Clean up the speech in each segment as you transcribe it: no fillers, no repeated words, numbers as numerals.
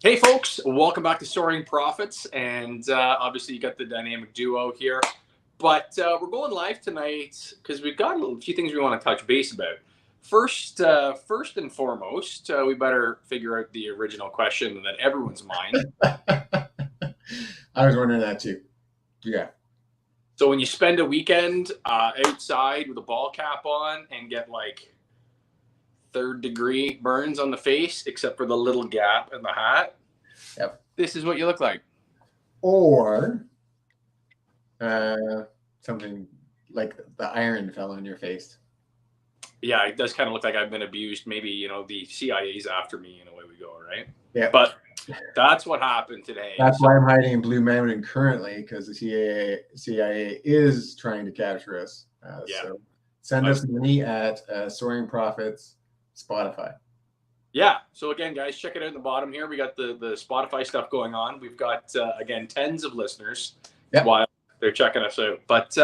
Hey folks, welcome back to Soaring Profits, and obviously you got the dynamic duo here, but we're going live tonight because we've got a few things we want to touch base about. First and foremost, we better figure out the original question that everyone's mind. I was wondering that too. Yeah. So when you spend a weekend outside with a ball cap on and get like third-degree burns on the face, except for the little gap in the hat, Yep. this is what you look like. Or something like the iron fell on your face. Yeah, it does kind of look like I've been abused. Maybe, the CIA's after me and away we go, right? Yeah. But that's what happened today. That's why I'm hiding in Blue Mountain currently, because the CIA is trying to capture us. Yeah. So send us money at Soaring Profits Spotify. Yeah. So again, guys, check it out in the bottom here. We got the Spotify stuff going on. We've got, again, tens of listeners while they're checking us out. But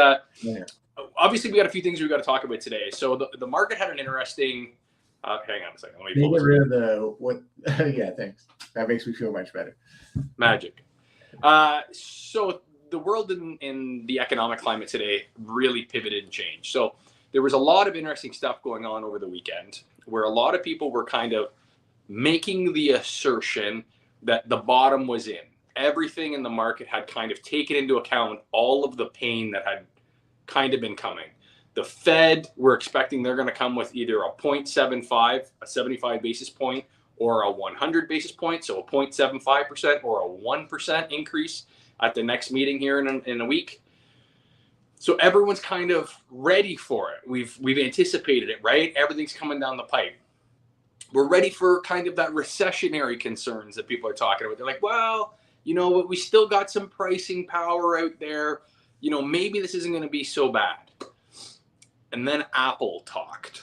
obviously, we got a few things we've got to talk about today. So the market had an interesting. Hang on a second. Let me get rid of the what? Yeah, thanks. That makes me feel much better. Magic. So the world in the economic climate today really pivoted and changed. So there was a lot of interesting stuff going on over the weekend where a lot of people were kind of making the assertion that the bottom was in. Everything in the market had kind of taken into account all of the pain that had kind of been coming. The Fed, we're expecting they're going to come with either a 0.75, a 75 basis point, or a 100 basis point, so a 0.75% or a 1% increase at the next meeting here in a week. So everyone's kind of ready for it. We've anticipated it, right? Everything's coming down the pipe. We're ready for kind of that recessionary concerns that people are talking about. They're like, well, we still got some pricing power out there. Maybe this isn't going to be so bad. And then Apple talked.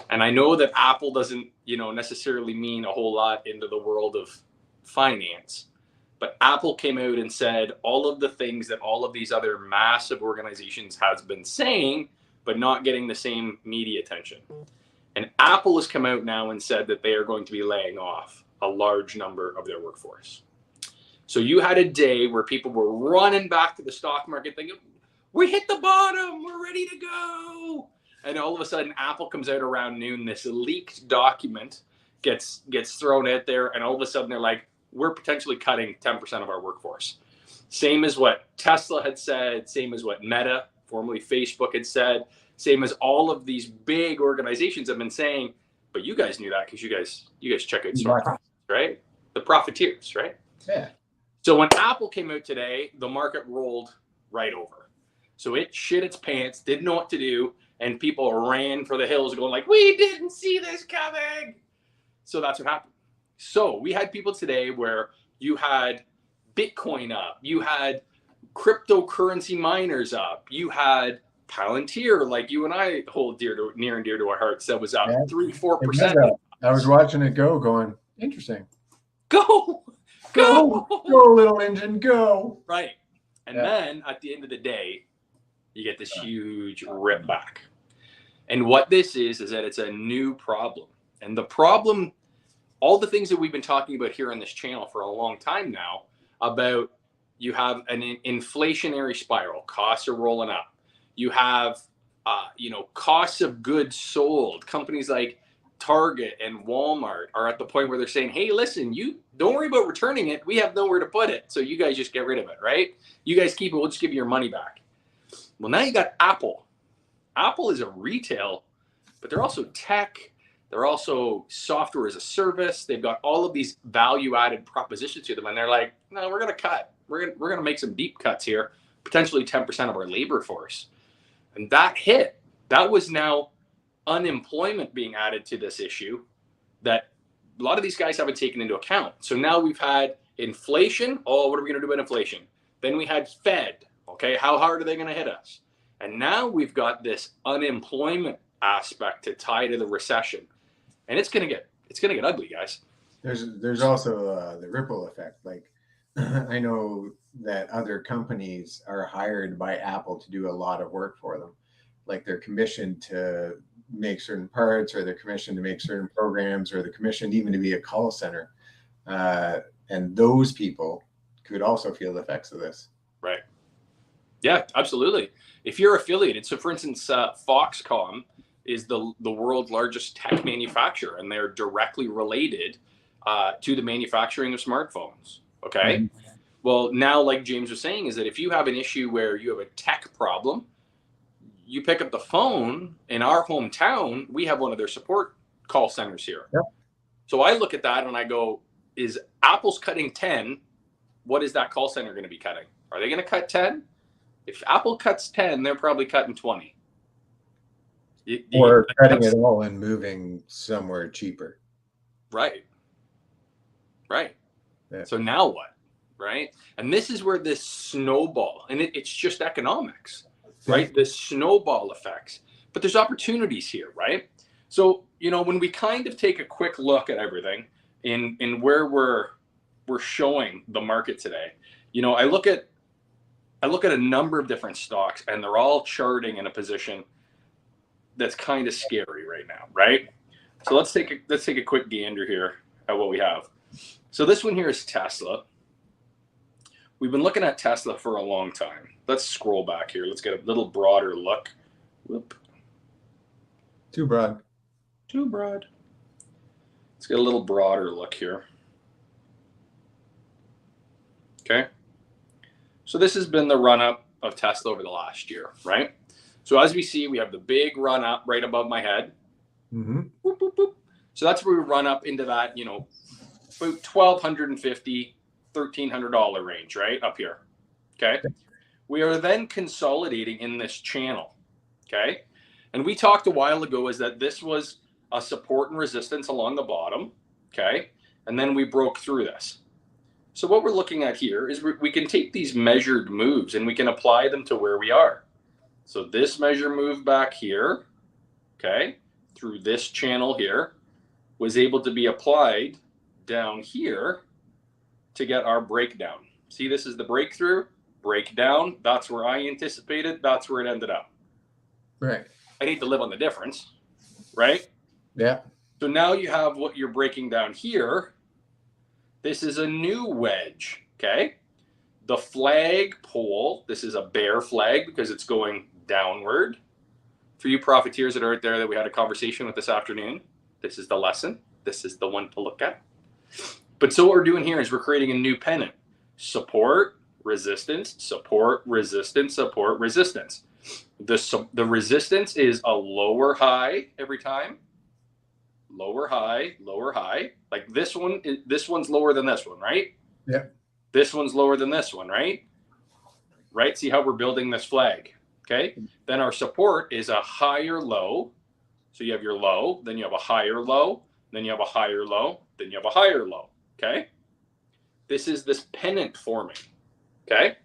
And I know that Apple doesn't, necessarily mean a whole lot into the world of finance. But Apple came out and said all of the things that all of these other massive organizations has been saying, but not getting the same media attention. And Apple has come out now and said that they are going to be laying off a large number of their workforce. So you had a day where people were running back to the stock market thinking, we hit the bottom, we're ready to go. And all of a sudden, Apple comes out around noon. This leaked document gets thrown out there, and all of a sudden they're like, we're potentially cutting 10% of our workforce. Same as what Tesla had said, same as what Meta, formerly Facebook, had said, same as all of these big organizations have been saying. But you guys knew that because you guys check out Soaring Profits, right? The profiteers, right? Yeah. So when Apple came out today, the market rolled right over. So it shit its pants, didn't know what to do, and people ran for the hills going like, we didn't see this coming. So that's what happened. So we had people today where you had Bitcoin up, you had cryptocurrency miners up, you had Palantir, like you and I hold near and dear to our hearts, that was up 3-4%. I was watching it going, interesting. Go, little engine, go. Right. And then at the end of the day, you get this huge rip back. And what this is that it's a new problem. And the problem, all the things that we've been talking about here on this channel for a long time now, about you have an inflationary spiral, costs are rolling up. You have, costs of goods sold. Companies like Target and Walmart are at the point where they're saying, hey, listen, you don't worry about returning it. We have nowhere to put it. So you guys just get rid of it, right? You guys keep it. We'll just give you your money back. Well, now you got Apple. Apple is a retail, but they're also tech. They're also software as a service. They've got all of these value-added propositions to them. And they're like, no, we're going to cut. We're going to make some deep cuts here, potentially 10% of our labor force. And that hit. That was now unemployment being added to this issue that a lot of these guys haven't taken into account. So now we've had inflation. Oh, what are we going to do about inflation? Then we had Fed. Okay, how hard are they going to hit us? And now we've got this unemployment aspect to tie to the recession, and it's going to get ugly, guys. There's also the ripple effect. Like I know that other companies are hired by Apple to do a lot of work for them. Like they're commissioned to make certain parts, or they're commissioned to make certain programs, or they're commissioned even to be a call center. And those people could also feel the effects of this. Right. Yeah, absolutely. If you're affiliated, so for instance, Foxconn is the world's largest tech manufacturer, and they're directly related to the manufacturing of smartphones. Okay. Mhm. Well, now, like James was saying, is that if you have an issue where you have a tech problem, you pick up the phone. In our hometown, we have one of their support call centers here. Yep. So I look at that and I go, is Apple's cutting 10? What is that call center going to be cutting? Are they going to cut 10? If Apple cuts 10, they're probably cutting 20. Or cutting it all and moving somewhere cheaper. Right. Right. Yeah. So now what? Right. And this is where this snowball, and it's just economics, right? The snowball effects. But there's opportunities here, right? So, you know, when we kind of take a quick look at everything in where we're showing the market today, you know, I look at a number of different stocks, and they're all charting in a position that's kind of scary right now, right? So let's take a quick gander here at what we have. So this one here is Tesla. We've been looking at Tesla for a long time. Let's scroll back here. Let's get a little broader look. Whoop. Too broad. Too broad. Let's get a little broader look here. Okay. So this has been the run-up of Tesla over the last year, right? So as we see, we have the big run-up right above my head. Mm-hmm. Boop, boop, boop. So that's where we run up into that, you know, about $1,250, $1,300 range, right? Up here. Okay. We are then consolidating in this channel. Okay. And we talked a while ago is that this was a support and resistance along the bottom. Okay. And then we broke through this. So what we're looking at here is we can take these measured moves and we can apply them to where we are. So this measure move back here, okay, through this channel here, was able to be applied down here to get our breakdown. See, this is the breakthrough, breakdown. That's where I anticipated. That's where it ended up. Right. I need to live on the difference, right? Yeah. So now you have what you're breaking down here. This is a new wedge, okay? The flag pole, this is a bear flag because it's going downward. For you profiteers that are out there that we had a conversation with this afternoon, this is the lesson. This is the one to look at. But so what we're doing here is we're creating a new pennant. Support, resistance, support, resistance, support, resistance. The resistance is a lower high every time. Lower high, lower high. Like this one's lower than this one, right? Yeah. This one's lower than this one, right? Right? See how we're building this flag, okay? Then our support is a higher low. So you have your low, then you have a higher low, then you have a higher low, then you have a higher low, okay? This is this pennant forming, okay?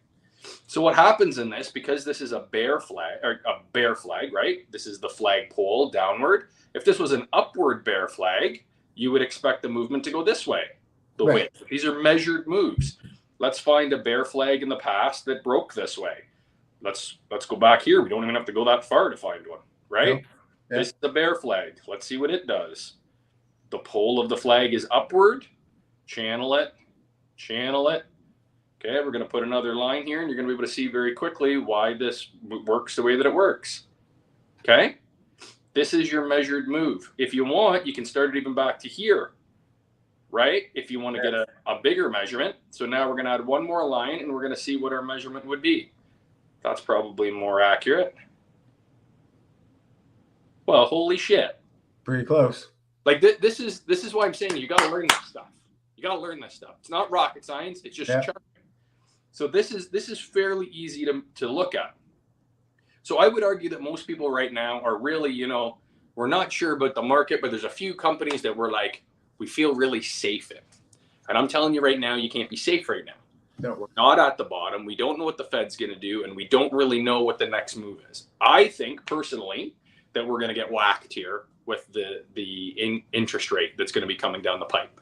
So what happens in this, because this is a bear flag, right? This is the flag pole downward. If this was an upward bear flag, you would expect the movement to go this way, the width. These are measured moves. Let's find a bear flag in the past that broke this way. Let's go back here. We don't even have to go that far to find one, right? Nope. Yeah. This is the bear flag. Let's see what it does. The pole of the flag is upward. Channel it, channel it. Okay, we're going to put another line here, and you're going to be able to see very quickly why this works the way that it works. Okay, this is your measured move. If you want, you can start it even back to here, right? If you want to get a bigger measurement. So now we're going to add one more line, and we're going to see what our measurement would be. That's probably more accurate. Well, holy shit. Pretty close. Like this is why I'm saying you got to learn this stuff. You got to learn this stuff. It's not rocket science. It's just charting. So this is fairly easy to look at. So I would argue that most people right now are really, you know, we're not sure about the market, but there's a few companies that we're like, we feel really safe in. And I'm telling you right now, you can't be safe right now. No. We're not at the bottom. We don't know what the Fed's going to do, and we don't really know what the next move is. I think personally that we're going to get whacked here with the interest rate that's going to be coming down the pipe.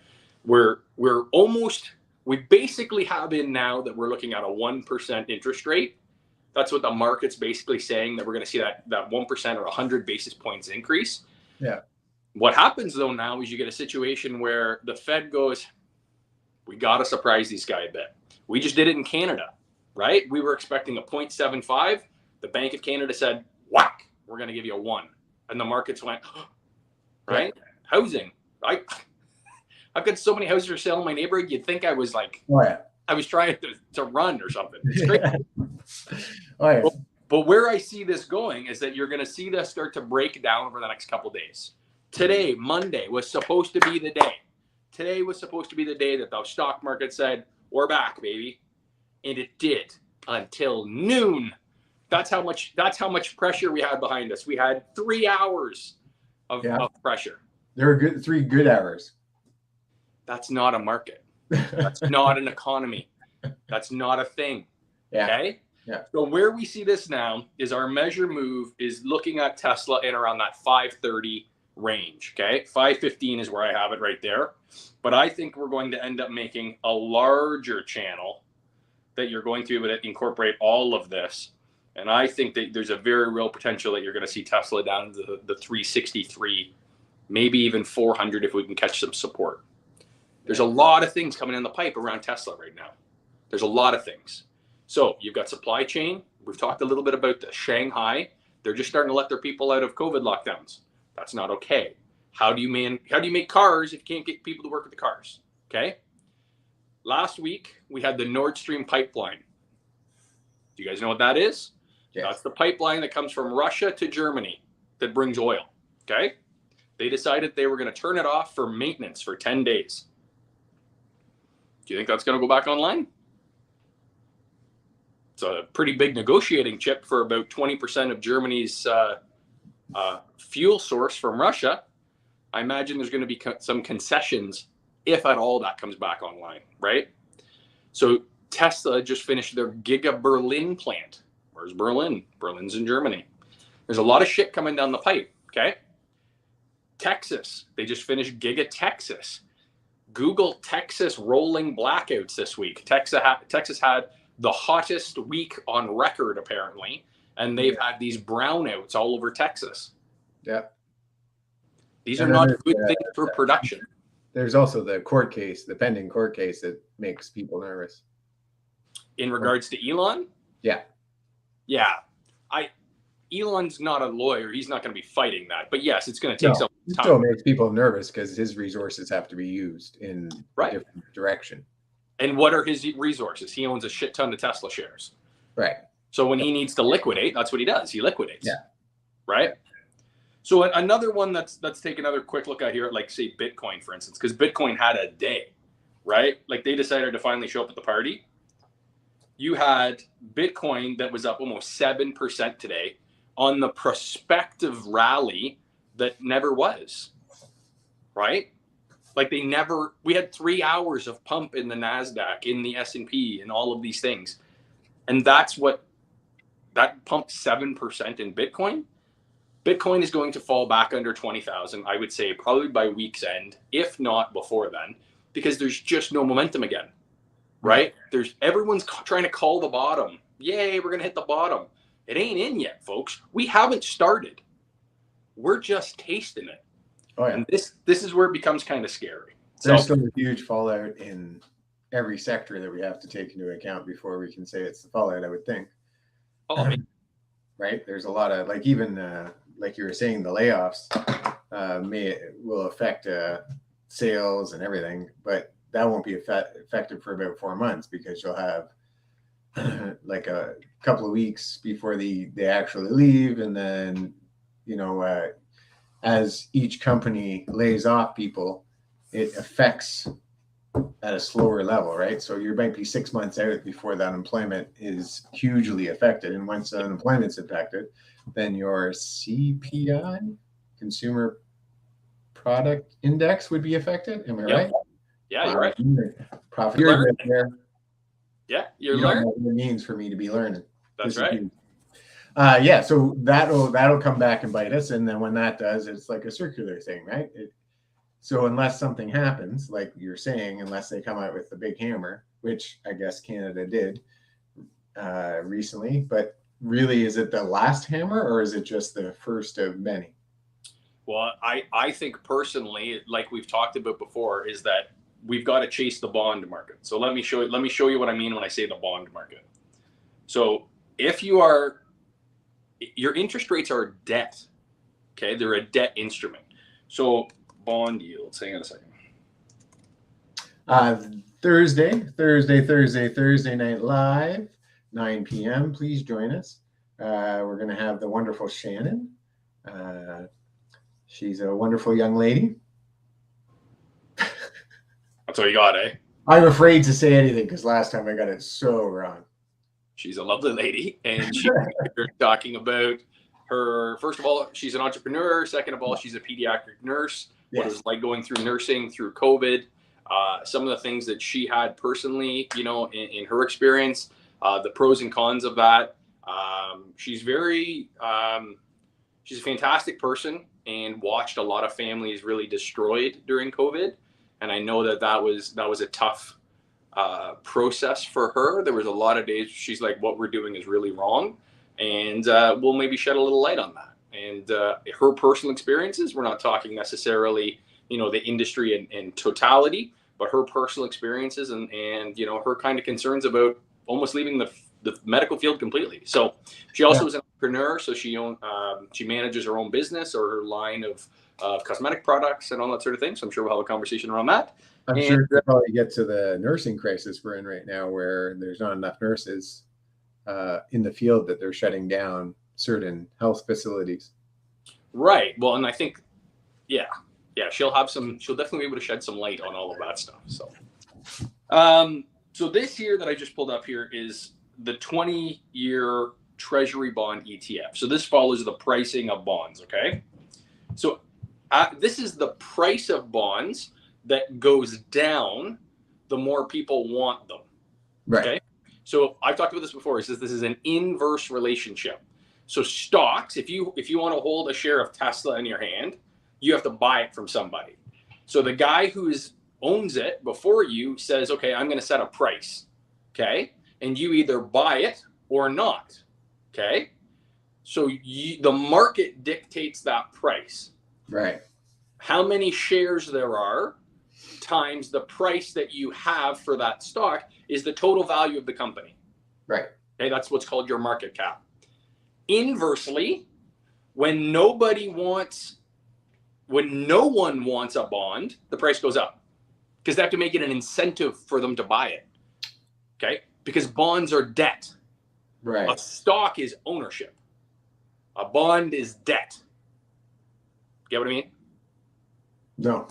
We basically have in now that we're looking at a 1% interest rate. That's what the market's basically saying, that we're going to see that 1% or 100 basis points increase. Yeah. What happens though now is you get a situation where the Fed goes, We got to surprise these guys a bit. We just did it in Canada, right? We were expecting a 0.75. The Bank of Canada said, whack, we're going to give you a 1. And the markets went, right? Yeah. Housing. I've got so many houses for sale in my neighborhood. You'd think I was like, I was trying to run or something. It's great. But where I see this going is that you're going to see this start to break down over the next couple of days. Today, Monday, was supposed to be the day. Today was supposed to be the day that the stock market said, we're back, baby. And it did until noon. That's how much pressure we had behind us. We had 3 hours of pressure. There were 3 good hours. That's not a market. That's not an economy. That's not a thing. Yeah. Okay? Yeah. So where we see this now is our measure move is looking at Tesla in around that 530 range. Okay. 515 is where I have it right there. But I think we're going to end up making a larger channel that you're going to be able to incorporate all of this. And I think that there's a very real potential that you're going to see Tesla down to the 363, maybe even 400 if we can catch some support. There's a lot of things coming in the pipe around Tesla right now. There's a lot of things. So you've got supply chain. We've talked a little bit about the Shanghai. They're just starting to let their people out of COVID lockdowns. That's not okay. How do you make cars if you can't get people to work with the cars? Okay. Last week we had the Nordstream Pipeline. Do you guys know what that is? Yes. That's the pipeline that comes from Russia to Germany that brings oil. Okay. They decided they were going to turn it off for maintenance for 10 days. Do you think that's going to go back online? It's a pretty big negotiating chip for about 20% of Germany's fuel source from Russia. I imagine there's going to be some concessions, if at all, that comes back online, right? So Tesla just finished their Giga Berlin plant. Where's Berlin? Berlin's in Germany. There's a lot of shit coming down the pipe, okay? Texas, they just finished Giga Texas. Google Texas rolling blackouts this week. Texas had the hottest week on record, apparently, and they've had these brownouts all over Texas. Yeah. These are not good things for production. There's also the court case, the pending court case that makes people nervous. In regards to Elon? Yeah. Yeah. Elon's not a lawyer. He's not going to be fighting that. But yes, it's going to take some time. It still makes people nervous because his resources have to be used in a different direction. And what are his resources? He owns a shit ton of Tesla shares. Right. So when he needs to liquidate, that's what he does. He liquidates. Yeah. Right? So another one let's take another quick look at here, like say Bitcoin, for instance, because Bitcoin had a day, right? Like they decided to finally show up at the party. You had Bitcoin that was up almost 7% today on the prospective rally that never was, right? Like we had 3 hours of pump in the NASDAQ, in the S&P, and all of these things. And that pumped 7% in Bitcoin. Bitcoin is going to fall back under 20,000, I would say probably by week's end, if not before then, because there's just no momentum again, right? Everyone's trying to call the bottom. Yay, we're going to hit the bottom. It ain't in yet, folks. We haven't started. We're just tasting it. Oh, yeah. And this is where it becomes kind of scary. There's still a huge fallout in every sector that we have to take into account before we can say it's the fallout, I would think. Oh, I mean, right? There's a lot of, like, even like you were saying, the layoffs will affect sales and everything, but that won't be effective for about 4 months because you'll have like a couple of weeks before they actually leave, and then as each company lays off people, it affects at a slower level, right? So you might be 6 months out before the unemployment is hugely affected, and once the unemployment's affected, then your CPI, Consumer Product Index, would be affected. Am I right? Yeah, you're right. Profit right there. Yeah, you're you learning. Don't know what it means for me to be learning. That's right. Yeah, so that'll come back and bite us, and then when that does, it's like a circular thing, right? So unless something happens, like you're saying, unless they come out with the big hammer, which I guess Canada did recently, but really, is it the last hammer or is it just the first of many? Well, I think personally, like we've talked about before, is that we've got to chase the bond market. So let me show you what I mean when I say the bond market. So if your interest rates are debt, okay, they're a debt instrument. So bond yields, hang on a second. Thursday Night Live, 9 p.m. Please join us. We're going to have the wonderful Shannon. She's a wonderful young lady. That's all you got, eh? I'm afraid to say anything because last time I got it so wrong. She's a lovely lady, and she's talking about her. First of all, she's an entrepreneur. Second of all, she's a pediatric nurse. What it was like going through nursing through COVID. Some of the things that she had personally, you know, in her experience, the pros and cons of that. She's a fantastic person and watched a lot of families really destroyed during COVID. And I know that was a tough process for her. There was a lot of days she's like, what we're doing is really wrong. And we'll maybe shed a little light on that. And her personal experiences, we're not talking necessarily, you know, the industry in totality, but her personal experiences and you know, her kind of concerns about almost leaving the medical field completely. So she also is an entrepreneur. So she manages her own business or her line of cosmetic products and all that sort of thing. So I'm sure we'll have a conversation around that. I'm sure we'll probably get to the nursing crisis we're in right now, where there's not enough nurses in the field that they're shutting down certain health facilities. Right. Well, and I think, she'll definitely be able to shed some light on all of that stuff. So, so this here that I just pulled up here is the 20-year Treasury bond ETF. So this follows the pricing of bonds. Okay. So this is the price of bonds that goes down the more people want them. Right. Okay. So I've talked about this before. It says this is an inverse relationship. So stocks, if you want to hold a share of Tesla in your hand, you have to buy it from somebody. So the guy who owns it before you says, okay, I'm going to set a price. Okay. And you either buy it or not. Okay. So the market dictates that price. Right. How many shares there are times the price that you have for that stock is the total value of the company. Right. Okay. That's what's called your market cap. Inversely, when no one wants a bond, the price goes up because they have to make it an incentive for them to buy it. Okay. Because bonds are debt. Right. A stock is ownership. A bond is debt. Get what I mean? No.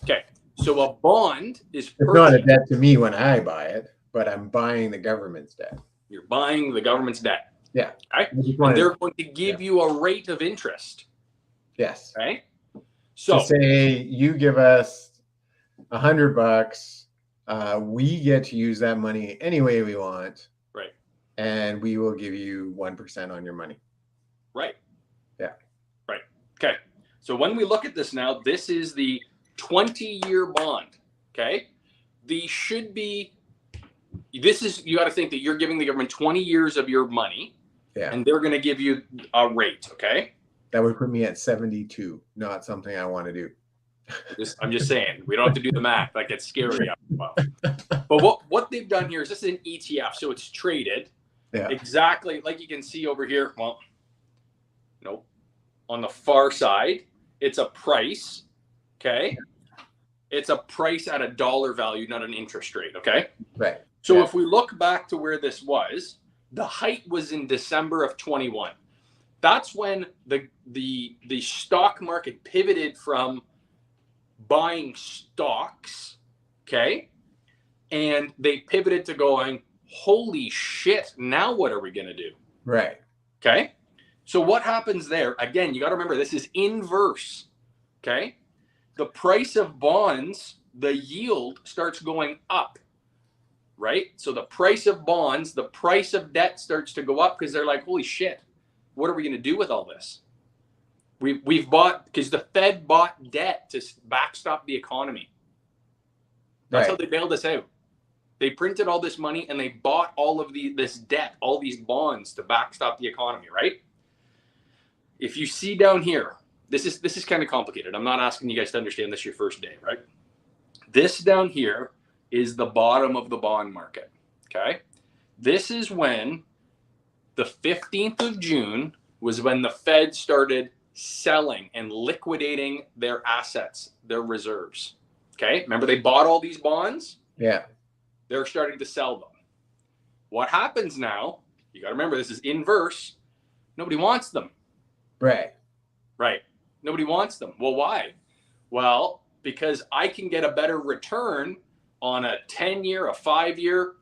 Okay. So a bond is it's not a debt to me when I buy it, but I'm buying the government's debt. You're buying the government's debt. Yeah. Right? And they're going to give you a rate of interest. Yes. Right? So say you give us $100, we get to use that money any way we want. Right. And we will give you 1% on your money. Right. Yeah. Right. Okay. So when we look at this now, this is the 20-year bond. Okay. You got to think that you're giving the government 20 years of your money. Yeah. And they're going to give you a rate. Okay. That would put me at 72. Not something I want to do. I'm just saying, we don't have to do the math. That gets scary. But what they've done here is this is an ETF. So it's traded exactly like you can see over here. Well, nope. On the far side, it's a price. Okay. It's a price at a dollar value, not an interest rate. Okay. Right. So if we look back to where this was, the height was in December of 21. That's when the stock market pivoted from buying stocks, okay? And they pivoted to going, holy shit, now what are we going to do? Right. Okay? So what happens there? Again, you got to remember, this is inverse, okay? The price of bonds, the yield starts going up. Right? So the price of bonds, the price of debt starts to go up because they're like, holy shit, what are we going to do with all this? We've bought, because the Fed bought debt to backstop the economy. That's how they bailed us out. They printed all this money and they bought all of this debt, all these bonds to backstop the economy, right? If you see down here, this is kind of complicated. I'm not asking you guys to understand this your first day, right? This down here is the bottom of the bond market. Okay. This is when the 15th of June was when the Fed started selling and liquidating their assets, their reserves. Okay. Remember, they bought all these bonds? Yeah. They're starting to sell them. What happens now? You got to remember, this is inverse. Nobody wants them. Right. Right. Nobody wants them. Well, why? Well, because I can get a better return on a 10-year, a 5-year,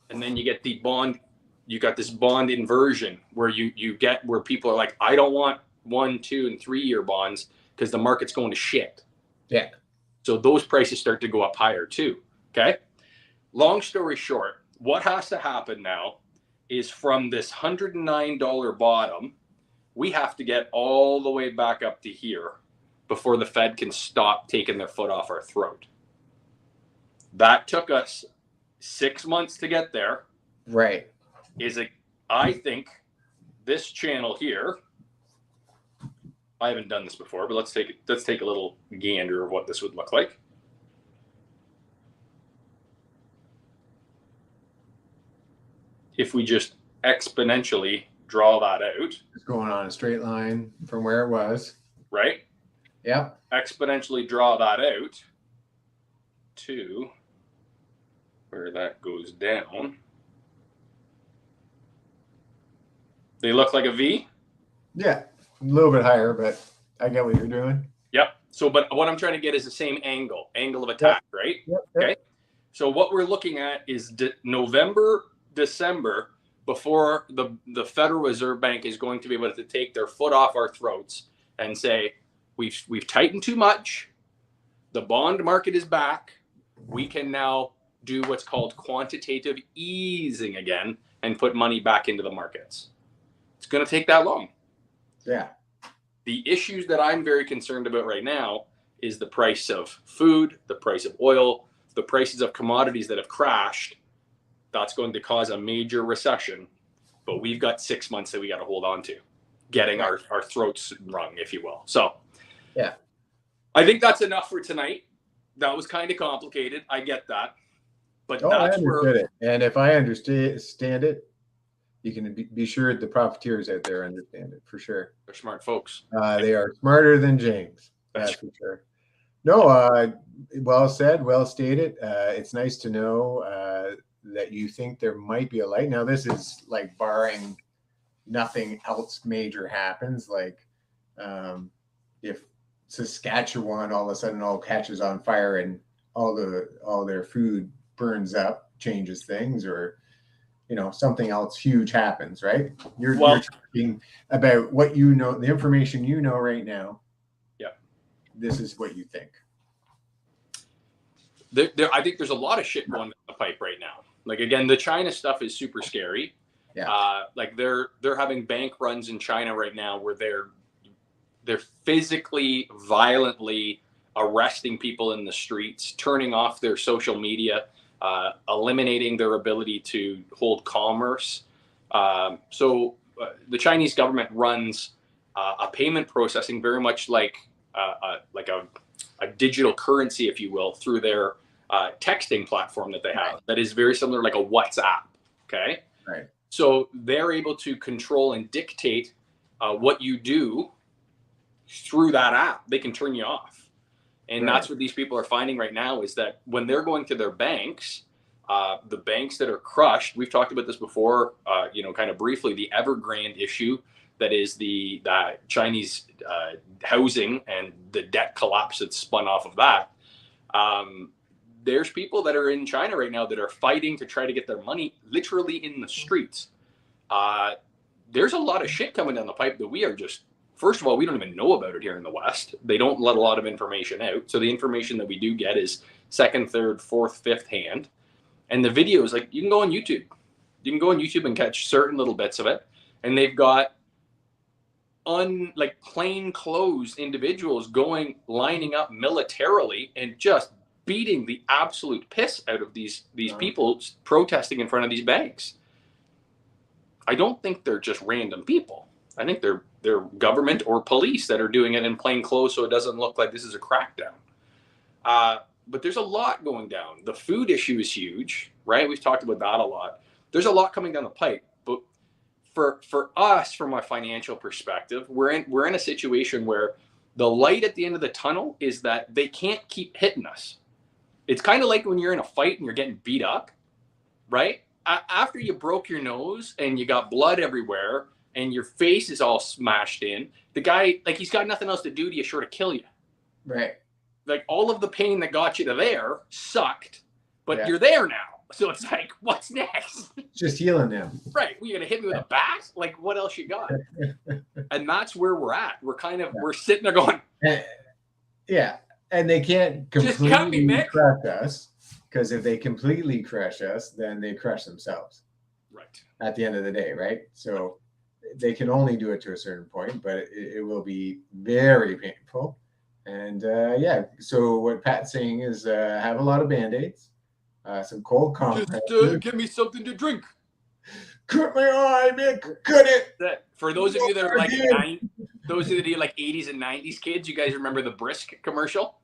and then you get the bond. You got this bond inversion where you get where people are like, I don't want 1, 2, and 3-year bonds because the market's going to shit. Yeah. So those prices start to go up higher too. Okay. Long story short, what has to happen now is from this $109 bottom, we have to get all the way back up to here before the Fed can stop taking their foot off our throat. That took us 6 months to get there. Right. I think this channel here, I haven't done this before, but let's take a little gander of what this would look like. If we just exponentially draw that out. It's going on a straight line from where it was. Right? Yep. Exponentially draw that out to where that goes down. They look like a V? Yeah. A little bit higher, but I get what you're doing. Yep. So, but what I'm trying to get is the same angle of attack, right? Yep. Okay. So what we're looking at is November, December, before the Federal Reserve Bank is going to be able to take their foot off our throats and say, we've tightened too much. The bond market is back. We can now do what's called quantitative easing again and put money back into the markets. It's going to take that long. Yeah. The issues that I'm very concerned about right now is the price of food, the price of oil, the prices of commodities that have crashed. That's going to cause a major recession, but we've got 6 months that we got to hold on to, getting our throats wrung, if you will. So, yeah, I think that's enough for tonight. That was kind of complicated. I get that, but I understood it. And if I understand it, you can be sure the profiteers out there understand it for sure. They're smart folks. They are smarter than James. That's for sure. No, well said, well stated. It's nice to know that you think there might be a light. Now, this is like barring nothing else major happens. Like if Saskatchewan all of a sudden all catches on fire and all their food burns up, changes things, or something else huge happens, right? You're talking about what you know, the information you know right now. Yeah. This is what you think. I think there's a lot of shit going down the pipe right now. Like, again, the China stuff is super scary. Yeah. Like they're having bank runs in China right now where they're physically, violently arresting people in the streets, turning off their social media, eliminating their ability to hold commerce. So the Chinese government runs a payment processing very much like a digital currency, if you will, through their texting platform that they have. That is very similar, like a WhatsApp. Okay. Right. So they're able to control and dictate what you do through that app. They can turn you off. And that's what these people are finding right now, is that when they're going to their banks, the banks that are crushed, we've talked about this before, kind of briefly, the Evergrande issue, that is the Chinese housing and the debt collapse that's spun off of that. There's people that are in China right now that are fighting to try to get their money literally in the streets. There's a lot of shit coming down the pipe that we are just, first of all, we don't even know about it here in the West. They don't let a lot of information out. So the information that we do get is second, third, fourth, fifth hand. And the videos, like, you can go on YouTube. You can go on YouTube and catch certain little bits of it. And they've got plain clothes individuals lining up militarily and just beating the absolute piss out of these people protesting in front of these banks. I don't think they're just random people. I think they're government or police that are doing it in plain clothes, so it doesn't look like this is a crackdown. but there's a lot going down. The food issue is huge, right? We've talked about that a lot. There's a lot coming down the pipe, but for us, from a financial perspective, we're in a situation where the light at the end of the tunnel is that they can't keep hitting us. It's kind of like when you're in a fight and you're getting beat up, right? After you broke your nose and you got blood everywhere and your face is all smashed in, the guy, like, he's got nothing else to do to you short of kill you. Right. Like, all of the pain that got you to there sucked, but you're there now. So it's like, what's next? Just healing them. Right. Well, you're going to hit me with a bat? Like, what else you got? And that's where we're at. We're kind of, we're sitting there going, yeah. And they can't completely crush us, because if they completely crush us, then they crush themselves. Right. At the end of the day, right? So they can only do it to a certain point, but it will be very painful. And so what Pat's saying is have a lot of Band-Aids, some cold compresses. Just give me something to drink. Cut my eye, man. Cut it. For those of you that are like those of you like 80s and 90s kids, you guys remember the Brisk commercial?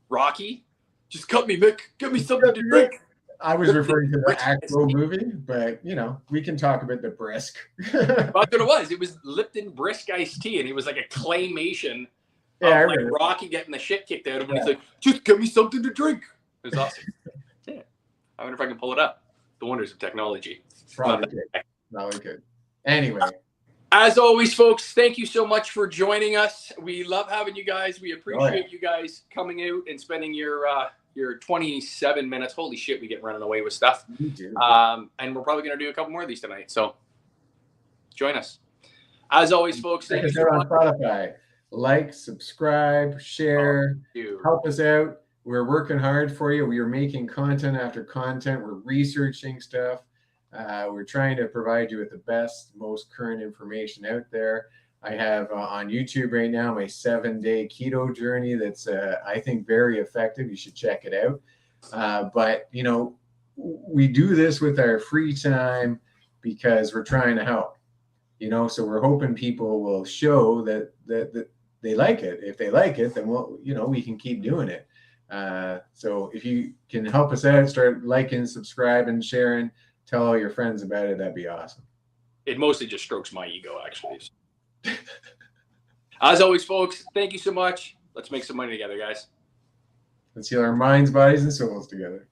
Rocky, just cut me, Mick. Give me something to drink. I was referring to the actual movie, but we can talk about the Brisk. That's what it was. It was Lipton Brisk iced tea, and it was like a claymation of like Rocky getting the shit kicked out of him. And he's like, just give me something to drink. It was awesome. Yeah. I wonder if I can pull it up. The wonders of technology. Probably good. Anyway. As always, folks, thank you so much for joining us. We love having you guys. We appreciate you guys coming out and spending your 27 minutes. Holy shit, we get running away with stuff. We do. And we're probably going to do a couple more of these tonight. So join us. As always, folks, thank you so much. Spotify. Like, subscribe, share, help us out. We're working hard for you. We are making content after content. We're researching stuff. We're trying to provide you with the best, most current information out there. I have on YouTube right now my 7-day keto journey that's, I think, very effective. You should check it out. But, we do this with our free time because we're trying to help. So we're hoping people will show that they like it. If they like it, then we can keep doing it. So if you can help us out, start liking, subscribing, sharing, tell all your friends about it. That'd be awesome. It mostly just strokes my ego, actually. As always, folks, thank you so much. Let's make some money together, guys. Let's heal our minds, bodies, and souls together.